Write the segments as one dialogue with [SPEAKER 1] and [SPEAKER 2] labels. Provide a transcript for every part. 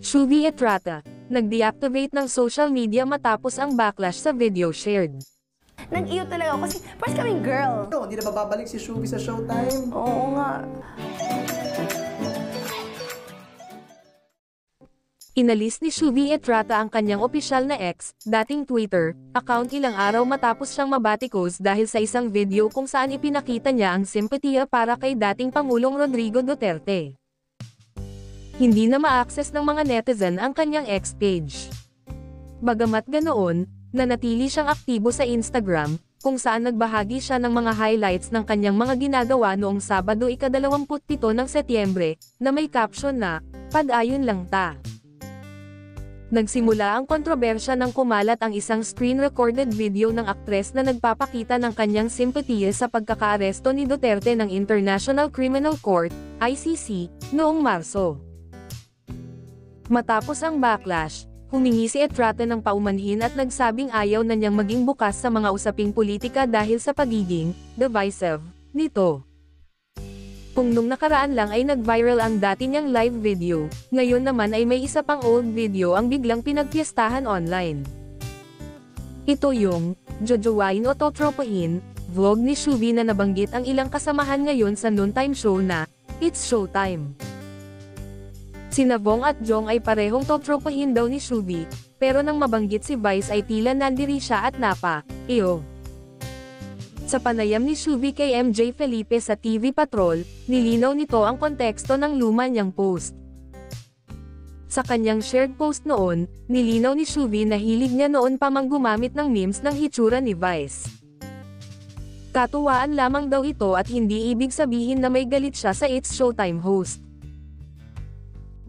[SPEAKER 1] Shuvi Etrata, nag-deactivate ng social media matapos ang backlash sa video shared.
[SPEAKER 2] Nag-iyo talaga ako kasi first kaming girl.
[SPEAKER 3] Hindi na babalik si Shuvi sa Showtime.
[SPEAKER 2] Oo nga.
[SPEAKER 1] Inalis ni Shuvi Etrata ang kanyang opisyal na ex, dating Twitter, account ilang araw matapos siyang mabatikos dahil sa isang video kung saan ipinakita niya ang simpatiya para kay dating Pangulong Rodrigo Duterte. Hindi na ma-access ng mga netizen ang kanyang ex page. Bagamat ganoon, nanatili siyang aktibo sa Instagram, kung saan nagbahagi siya ng mga highlights ng kanyang mga ginagawa noong Sabado ika-27 ng Setyembre, na may caption na, "Pag-ayon lang ta." Nagsimula ang kontrobersya nang kumalat ang isang screen-recorded video ng aktres na nagpapakita ng kanyang simpatiya sa pagkakaaresto ni Duterte ng International Criminal Court, ICC, noong Marso. Matapos ang backlash, humingi si Etrata ng paumanhin at nagsabing ayaw na niyang maging bukas sa mga usaping politika dahil sa pagiging divisive nito. Kung nung nakaraan lang ay nag-viral ang dati niyang live video, ngayon naman ay may isa pang old video ang biglang pinagpiestahan online. Ito yung Jojowain o Totropahin vlog ni Shuvi na nabanggit ang ilang kasamahan ngayon sa noontime show na It's Showtime. Sina Vong at Jong ay parehong totropahin daw ni Shuvi, pero nang mabanggit si Vice ay tila nandiri siya at napa, iyo. Sa panayam ni Shuvi kay MJ Felipe sa TV Patrol, nilinaw nito ang konteksto ng luma niyang post. Sa kanyang shared post noon, nilinaw ni Shuvi na hilig niya noon pa mang gumamit ng memes ng hitsura ni Vice. Katuwaan lamang daw ito at hindi ibig sabihin na may galit siya sa It's Showtime host.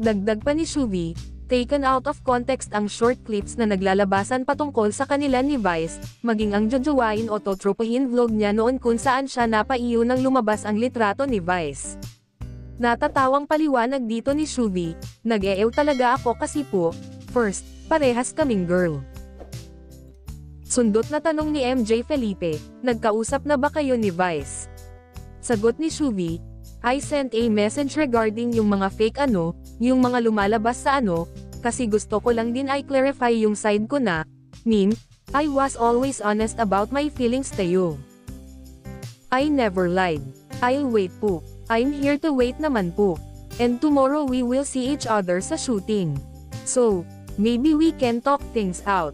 [SPEAKER 1] Dagdag pa ni Shuvi, taken out of context ang short clips na naglalabasan patungkol sa kanila ni Vice, maging ang Jojowain o Totropahin vlog niya noon kung saan siya napaiyo nang lumabas ang litrato ni Vice. Natatawang paliwanag dito ni Shuvi, nag-eew talaga ako kasi po, first, parehas kaming girl. Sundot na tanong ni MJ Felipe, nagkausap na ba kayo ni Vice? Sagot ni Shuvi, I sent a message regarding yung mga fake yung mga lumalabas sa kasi gusto ko lang din i-clarify yung side ko na, meme, I was always honest about my feelings to you. I never lied. I'll wait po. I'm here to wait naman po. And tomorrow we will see each other sa shooting. So, maybe we can talk things out.